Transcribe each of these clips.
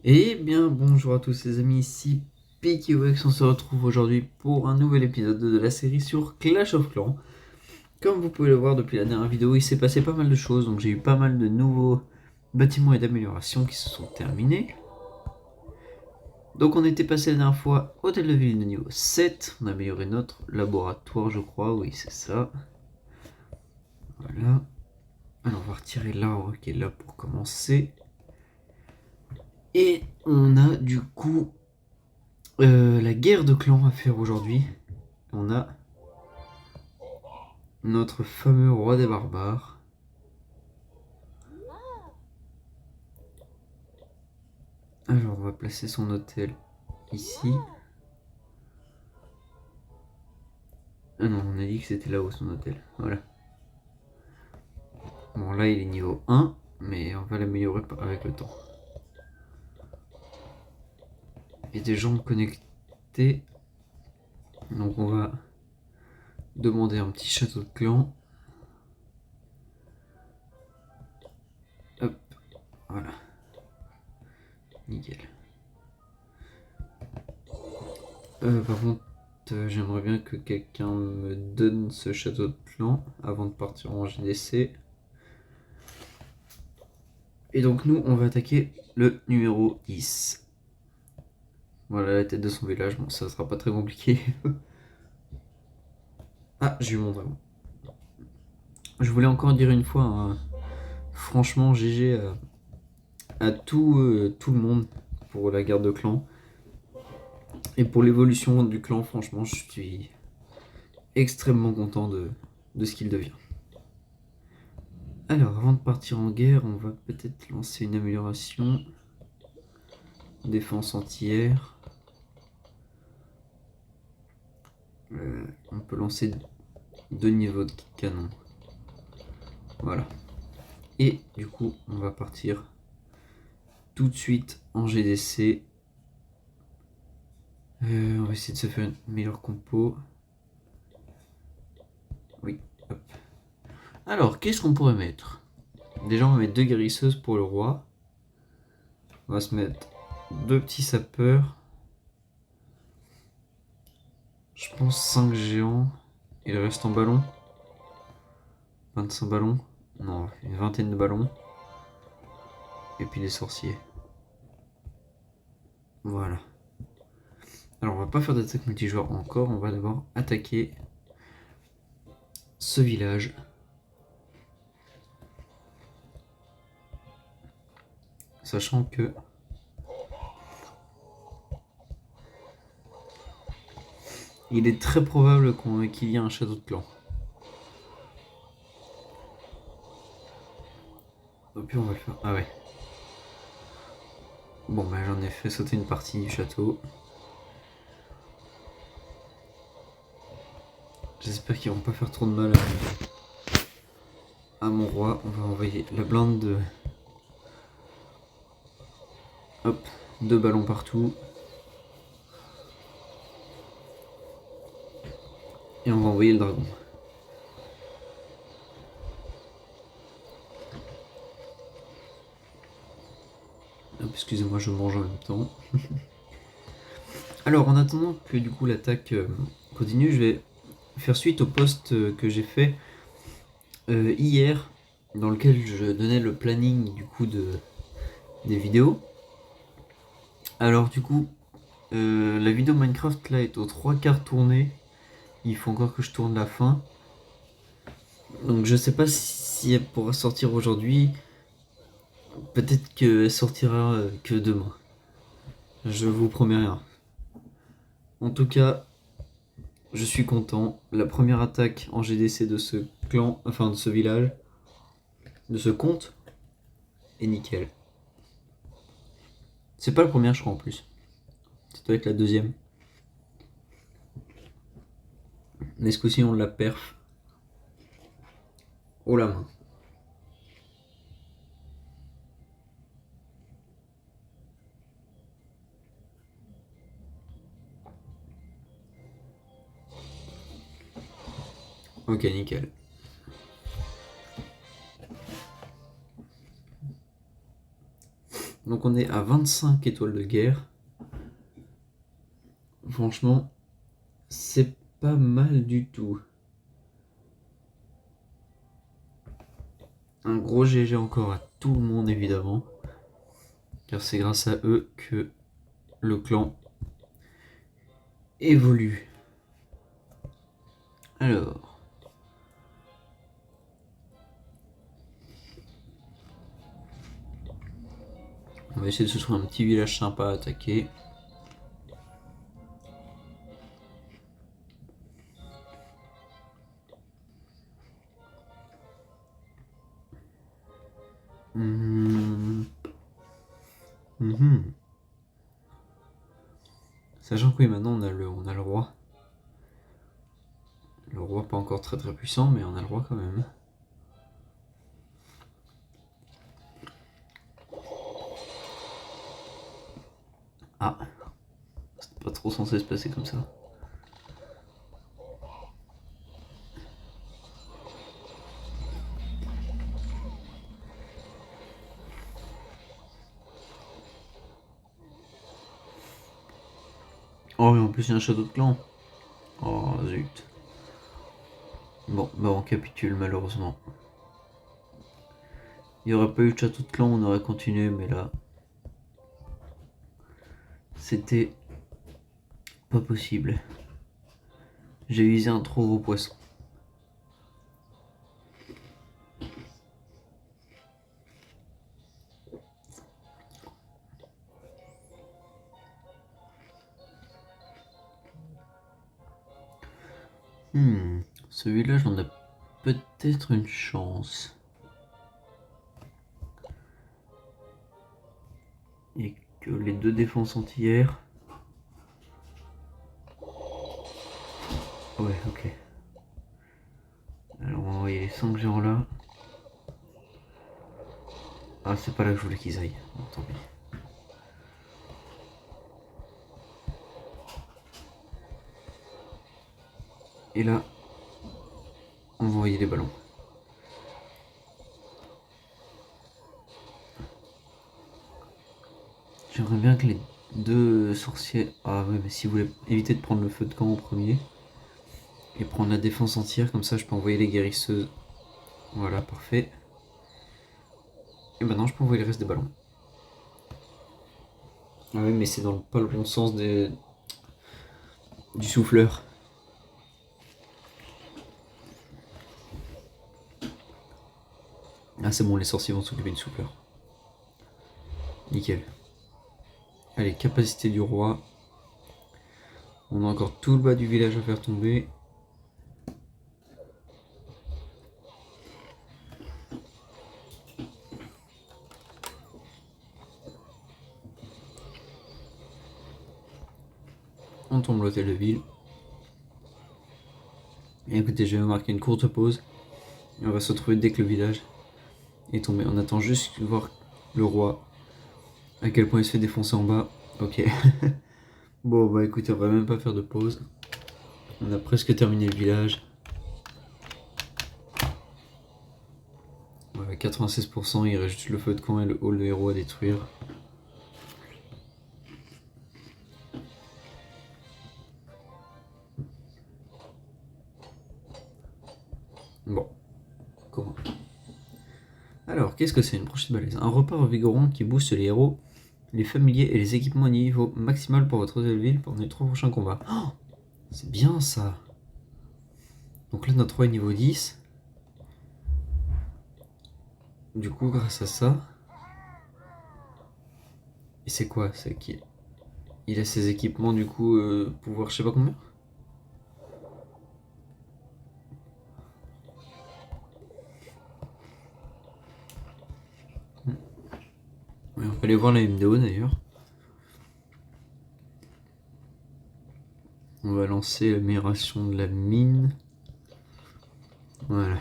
Eh bien, bonjour à tous les amis, ici PikiWex, on se retrouve aujourd'hui pour un nouvel épisode de la série sur Clash of Clans. Comme vous pouvez le voir depuis la dernière vidéo, il s'est passé pas mal de choses, donc j'ai eu pas mal de nouveaux bâtiments et d'améliorations qui se sont terminés. Donc on était passé la dernière fois au hôtel de ville de niveau 7, on a amélioré notre laboratoire je crois, oui c'est ça. Voilà. Alors on va retirer l'arbre qui est là pour commencer. Et on a du coup la guerre de clans à faire aujourd'hui. On a notre fameux roi des barbares. Alors on va placer son hôtel ici. Ah non, on a dit que c'était là-haut son hôtel. Voilà. Bon là il est niveau 1, mais on va l'améliorer avec le temps. Il y a des gens connectés. Donc on va demander un petit château de clan. Hop, voilà. Nickel. Par contre, j'aimerais bien que quelqu'un me donne ce château de clan avant de partir en GDC. Et donc nous, on va attaquer le numéro 10. Voilà la tête de son village, bon ça sera pas très compliqué. Ah, j'ai eu mon dragon. Je voulais encore dire une fois, hein, franchement GG à tout le monde pour la guerre de clan. Et pour l'évolution du clan, franchement, je suis extrêmement content de ce qu'il devient. Alors, avant de partir en guerre, on va peut-être lancer une amélioration. Défense anti-air. On peut lancer 2 niveaux de canon. Voilà. Et du coup, on va partir tout de suite en GDC. On va essayer de se faire une meilleure compo. Oui, hop. Alors, qu'est-ce qu'on pourrait mettre? Déjà, on va mettre 2 guérisseuses pour le roi. On va se mettre 2 petits sapeurs. Je pense 5 géants. Et le reste en ballon. 25 ballons. Non, une vingtaine de ballons. Et puis des sorciers. Voilà. Alors, on va pas faire d'attaque multijoueur encore. On va d'abord attaquer ce village. Sachant que il est très probable qu'il y ait un château de clan. Et puis on va le faire. Ah ouais. Bon bah j'en ai fait sauter une partie du château. J'espère qu'ils vont pas faire trop de mal à mon roi. On va envoyer la blinde de... Hop, 2 ballons partout. Et on va envoyer le dragon. Hop, excusez-moi, je mange en même temps. Alors en attendant que du coup l'attaque continue, je vais faire suite au post que j'ai fait hier, dans lequel je donnais le planning du coup des vidéos. Alors du coup, la vidéo Minecraft là est aux 3/4 tournée. Il faut encore que je tourne la fin. Donc je sais pas si elle pourra sortir aujourd'hui. Peut-être qu'elle sortira que demain. Je vous promets rien. En tout cas, je suis content. La première attaque en GDC de ce clan, enfin de ce village, de ce compte, est nickel. C'est pas la première, je crois en plus. Ça doit être la deuxième. Mais ce coup-ci, on la perf haut la main. Ok, nickel. Donc on est à 25 étoiles de guerre. Franchement, c'est pas mal du tout. Un gros GG encore à tout le monde évidemment. Car c'est grâce à eux que le clan évolue. Alors. On va essayer de se trouver un petit village sympa à attaquer. Sachant que oui, maintenant on a le roi. Le roi pas encore très très puissant, mais on a le roi quand même. Ah, c'est pas trop censé se passer comme ça. Oh, et en plus il y a un château de clan. Oh zut. Bon, bah on capitule malheureusement. Il n'y aurait pas eu de château de clan, on aurait continué, mais là, c'était pas possible. J'ai usé un trop gros poisson. Ce village, on a peut-être une chance. Et que les deux défenses anti-air. Ouais, ok. Alors on va envoyer les 5 géants là. Ah, c'est pas là que je voulais qu'ils aillent. Bon, tant pis. Et là, on va envoyer les ballons. J'aimerais bien que les deux sorciers... Ah ouais, mais si vous voulez éviter de prendre le feu de camp en premier, et prendre la défense entière, comme ça je peux envoyer les guérisseuses. Voilà, parfait. Et maintenant je peux envoyer le reste des ballons. Ah oui, mais c'est dans pas le bon sens du souffleur. Ah c'est bon, les sorciers vont s'occuper du souffleur. Nickel. Allez, capacité du roi. On a encore tout le bas du village à faire tomber. On tombe l'hôtel de ville. Et écoutez, je vais marquer une courte pause. Et on va se retrouver dès que le village est tombé. On attend juste de voir le roi. À quel point il se fait défoncer en bas. Ok. Bon bah écoutez, on va même pas faire de pause. On a presque terminé le village. Voilà, 96%, il reste juste le feu de camp et le hall de héros à détruire. Bon. Comment? Alors, qu'est-ce que c'est une brochette balèze? Un repas revigorant qui booste les héros, les familiers et les équipements à niveau maximal pour votre hôtel de ville pendant les 3 prochains combats. Oh, c'est bien ça. Donc là, notre roi est niveau 10. Du coup, grâce à ça... Et c'est quoi? C'est qu'il a ses équipements, du coup, pouvoir je sais pas combien? Ouais, on peut aller voir la MDO d'ailleurs. On va lancer l'amélioration de la mine. Voilà.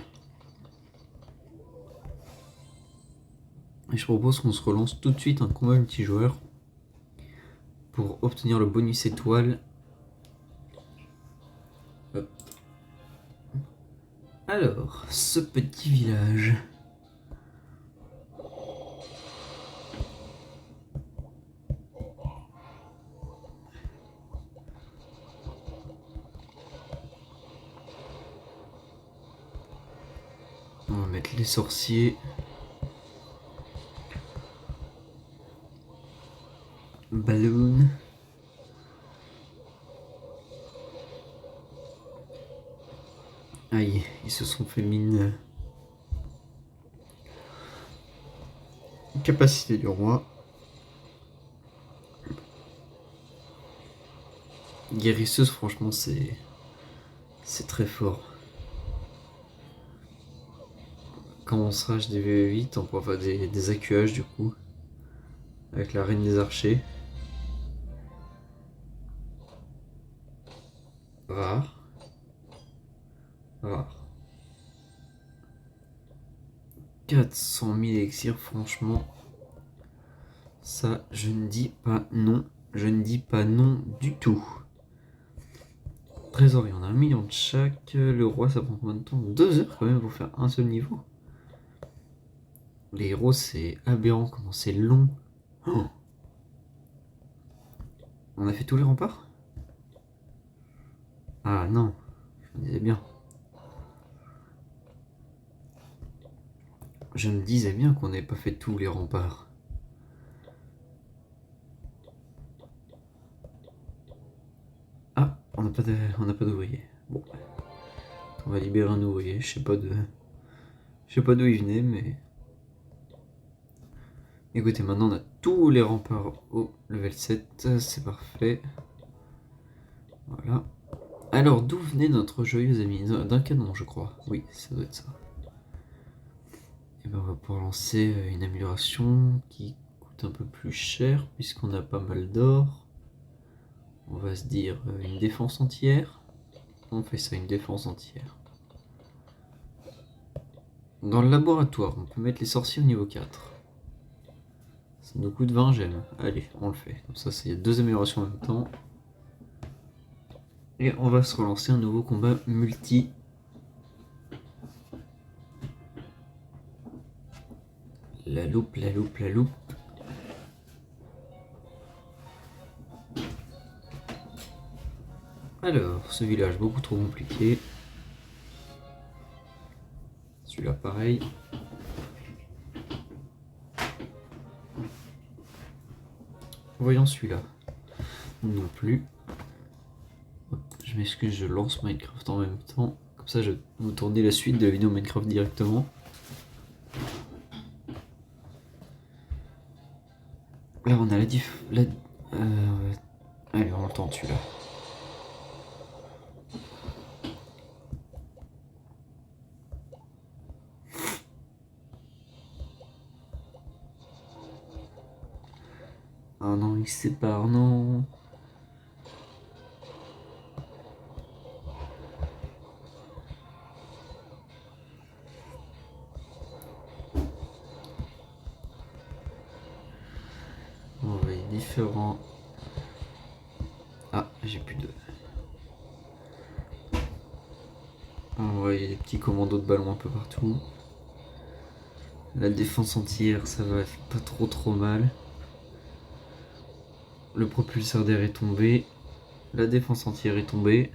Et je propose qu'on se relance tout de suite un combat multijoueur pour obtenir le bonus étoile. Hop. Alors, ce petit village. On va mettre les sorciers. Balloon. Aïe, ils se sont fait mine. Capacité du roi. Guérisseuse, franchement, c'est très fort. Quand on sera HDV8, on pourra faire des accuages du coup. Avec la reine des archers. Rare. Rare. 400 000 élixirs, franchement. Ça, je ne dis pas non. Je ne dis pas non du tout. Trésorier, on a 1 million de chaque. Le roi, ça prend combien de temps? 2 heures quand même pour faire un seul niveau. Les héros, c'est aberrant comment c'est long. Oh, on a fait tous les remparts? Ah non, je me disais bien. Je me disais bien qu'on n'avait pas fait tous les remparts. Ah, on n'a pas d'ouvrier. Bon, on va libérer un ouvrier. Je sais pas d'où il venait, mais écoutez, maintenant on a tous les remparts au level 7, c'est parfait. Voilà. Alors, d'où venait notre joyeux ami? D'un canon, je crois. Oui, ça doit être ça. Et ben, on va pouvoir lancer une amélioration qui coûte un peu plus cher, puisqu'on a pas mal d'or. On va se dire une défense entière. On fait ça, une défense entière. Dans le laboratoire, on peut mettre les sorciers au niveau 4. Ça nous coûte 20 gemmes. Allez, on le fait. Comme ça, c'est 2 améliorations en même temps. Et on va se relancer un nouveau combat multi. La loupe, la loupe, la loupe. Alors, ce village beaucoup trop compliqué. Celui-là pareil. Voyons celui-là. Non plus. Hop, je m'excuse, je lance Minecraft en même temps. Comme ça, je vais vous tourner la suite de la vidéo Minecraft directement. Là, on a allez, on le tente celui-là. Ah non, il se sépare, non. On va envoyer différents. Ah, j'ai plus de. On va envoyer des petits commandos de ballon un peu partout. La défense entière, ça va pas trop mal. Le propulseur d'air est tombé. La défense entière est tombée.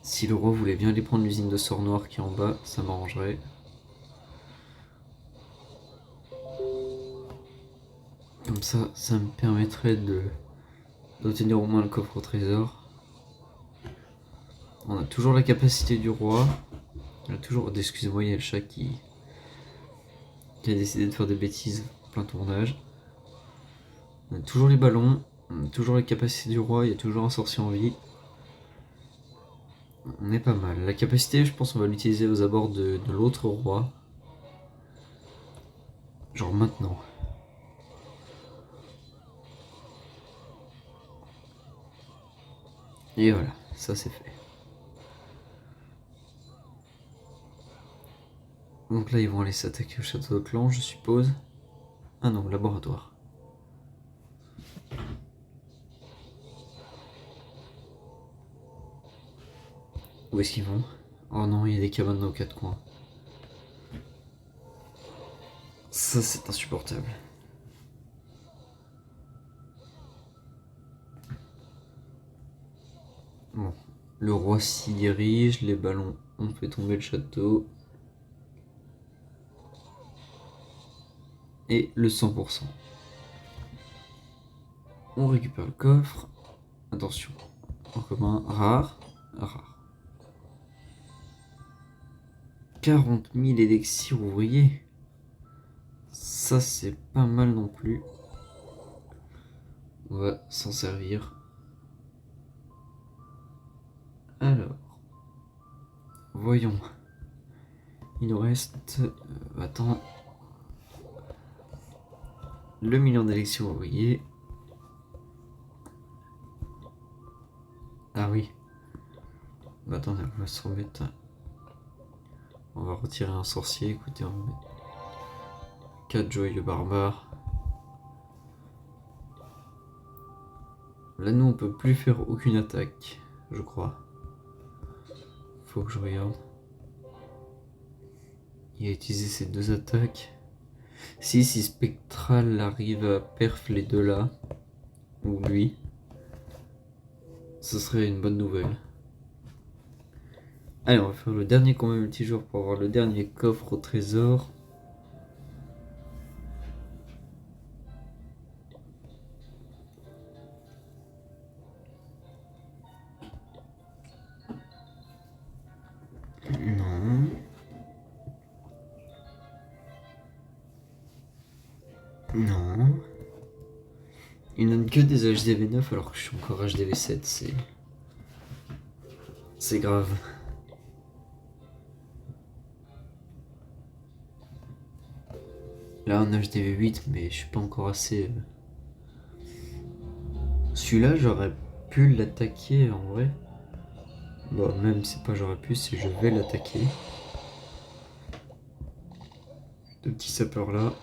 Si le roi voulait bien aller prendre l'usine de sort noir qui est en bas, ça m'arrangerait. Comme ça me permettrait d'obtenir au moins le coffre au trésor. On a toujours la capacité du roi. On a toujours. Excusez-moi, il y a le chat qui a décidé de faire des bêtises en plein tournage. On a toujours les ballons. On a toujours la capacité du roi. Il y a toujours un sorcier en vie. On est pas mal. La capacité, je pense, on va l'utiliser aux abords de l'autre roi. Genre maintenant. Et voilà, ça c'est fait. Donc là, ils vont aller s'attaquer au château de clan, je suppose. Ah non, laboratoire. Où est-ce qu'ils vont? Oh non, il y a des cabanes aux 4 coins. Ça, c'est insupportable. Bon, Le roi s'y dirige, les ballons ont fait tomber le château. Et le 100%. On récupère le coffre. Attention, en commun, rare, rare. 40 000 élixirs ouvriers. Ça, c'est pas mal non plus. On va s'en servir. Alors, voyons. Il nous reste... attends. Le million d'élixirs ouvriers. Ah oui. Attendez, on va se remettre... On va retirer un sorcier. Écoutez, on va mettre 4 joyeux barbares. Là, nous, on peut plus faire aucune attaque, je crois. Faut que je regarde. Il a utilisé ces 2 attaques. Si Spectral arrive à perf les 2 là, ou lui, ce serait une bonne nouvelle. Allez, on va faire le dernier combat multijoueur pour avoir le dernier coffre au trésor. Non. Non. Il donne que des HDV9 alors que je suis encore HDV7, c'est grave. Là on a HDV8 mais je suis pas encore assez... Celui-là j'aurais pu l'attaquer en vrai. Bon même c'est pas j'aurais pu, c'est je vais l'attaquer. Deux petits sapeurs là.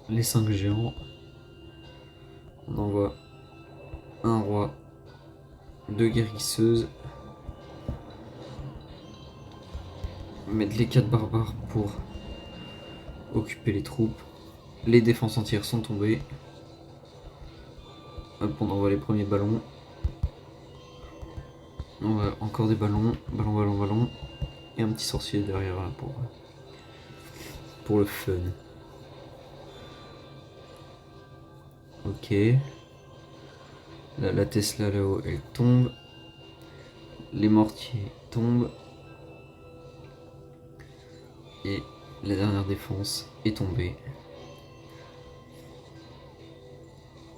Les 5 géants. On envoie un roi, 2 guérisseuses. Mettre les 4 barbares pour occuper les troupes. Les défenses entières sont tombées. Hop, on envoie les premiers ballons. On va encore des ballons. Ballon. Et un petit sorcier derrière là pour le fun. Ok. Là, la Tesla là-haut, elle tombe. Les mortiers tombent. Et la dernière défense est tombée.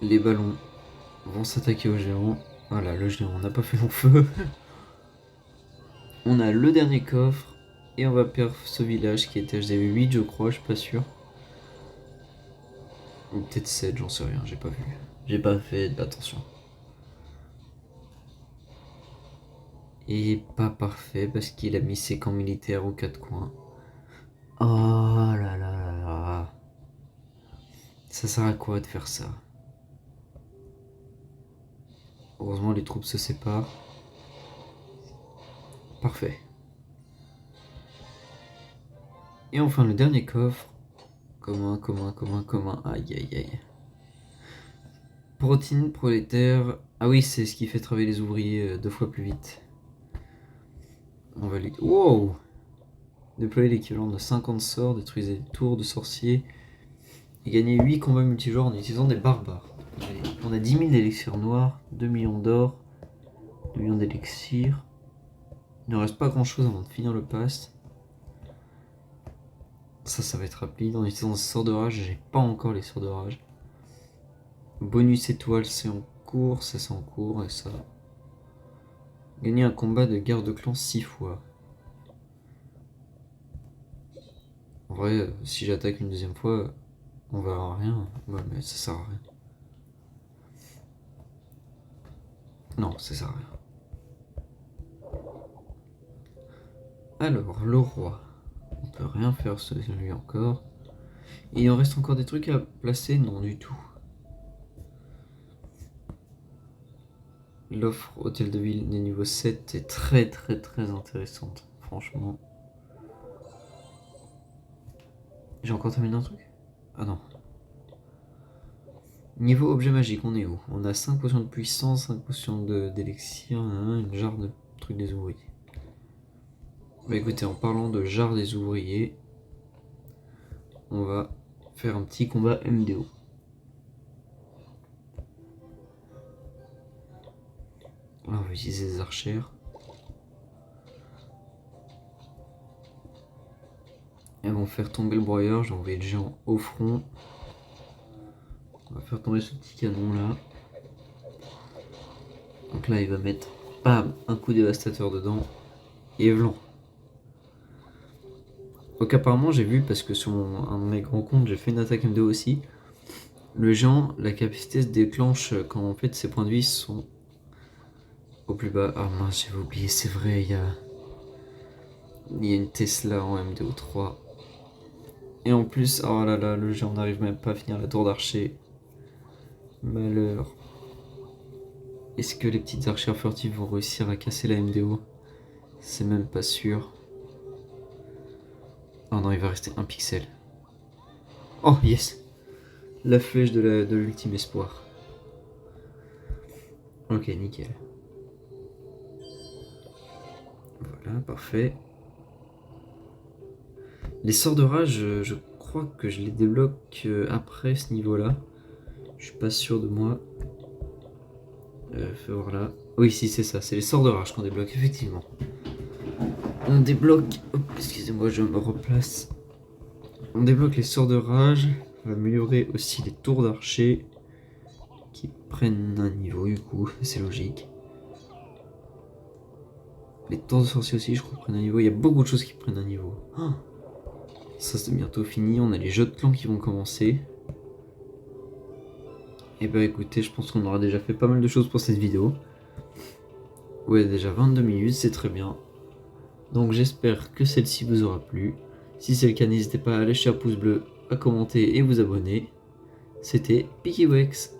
Les ballons vont s'attaquer au géant. Voilà, le géant n'a pas fait long feu. On a le dernier coffre. Et on va perdre ce village qui était HDV8, je crois, je suis pas sûr. Ou peut-être 7, j'en sais rien, j'ai pas vu. J'ai pas fait attention. Et pas parfait parce qu'il a mis ses camps militaires aux 4 coins. Oh là là là là. Ça sert à quoi de faire ça? Heureusement les troupes se séparent. Parfait. Et enfin le dernier coffre. Commun. Aïe aïe aïe. Protéines prolétaires. Ah oui, c'est ce qui fait travailler les ouvriers 2 fois plus vite. On va lui... Wow! Déployer l'équivalent de 50 sorts, détruisez des tours de sorciers et gagner 8 combats multijoueurs en utilisant des barbares. On a 10 000 d'élixirs noirs, 2 millions d'or, 2 millions d'élixirs. Il ne reste pas grand chose avant de finir le pass. Ça va être rapide. En utilisant des sorts de rage, j'ai pas encore les sorts de rage. Bonus étoile, c'est en cours, ça c'est en cours et ça. Gagner un combat de guerre de clan 6 fois. En vrai, si j'attaque une deuxième fois, on va avoir rien. Ouais, mais ça sert à rien. Non, ça sert à rien. Alors, le roi. On peut rien faire sur lui encore. Il en reste encore des trucs à placer? Non, du tout. L'offre hôtel de ville des niveaux 7 est très intéressante. Franchement. J'ai encore terminé un truc? Ah non. Niveau objet magique, on est où? On a 5 potions de puissance, 5 potions d'élixir, une jarre de trucs des ouvriers. Bah écoutez, en parlant de jarre des ouvriers, on va faire un petit combat MDO. Là, on va utiliser des archères. Elles vont faire tomber le broyeur, j'ai envoyé le géant au front. On va faire tomber ce petit canon là. Donc là il va mettre bam, un coup dévastateur dedans. Et vlan. Donc apparemment j'ai vu, parce que sur un de mes grands comptes j'ai fait une attaque M2 aussi. Le géant, la capacité se déclenche quand en fait ses points de vie sont au plus bas. Ah mince, j'avais oublié, c'est vrai, il y a une Tesla en M2 3. Et en plus, oh là là, le géant n'arrive même pas à finir la tour d'archer. Malheur. Est-ce que les petites archères furtives vont réussir à casser la MDO? C'est même pas sûr. Oh non, il va rester un pixel. Oh yes! La flèche de l'ultime espoir. Ok, nickel. Voilà, parfait. Les sorts de rage, je crois que je les débloque après ce niveau-là. Je suis pas sûr de moi. Voilà. Oui, si, c'est ça. C'est les sorts de rage qu'on débloque, effectivement. On débloque... Hop, excusez-moi, je me replace. On débloque les sorts de rage. On va améliorer aussi les tours d'archer qui prennent un niveau, du coup, c'est logique. Les tours de sorcier aussi, je crois, prennent un niveau. Il y a beaucoup de choses qui prennent un niveau. Oh, ça, c'est bientôt fini. On a les jeux de clans qui vont commencer. Et bah écoutez, je pense qu'on aura déjà fait pas mal de choses pour cette vidéo. Ouais, déjà 22 minutes, c'est très bien. Donc j'espère que celle-ci vous aura plu. Si c'est le cas, n'hésitez pas à lâcher un pouce bleu, à commenter et vous abonner. C'était PickyWex.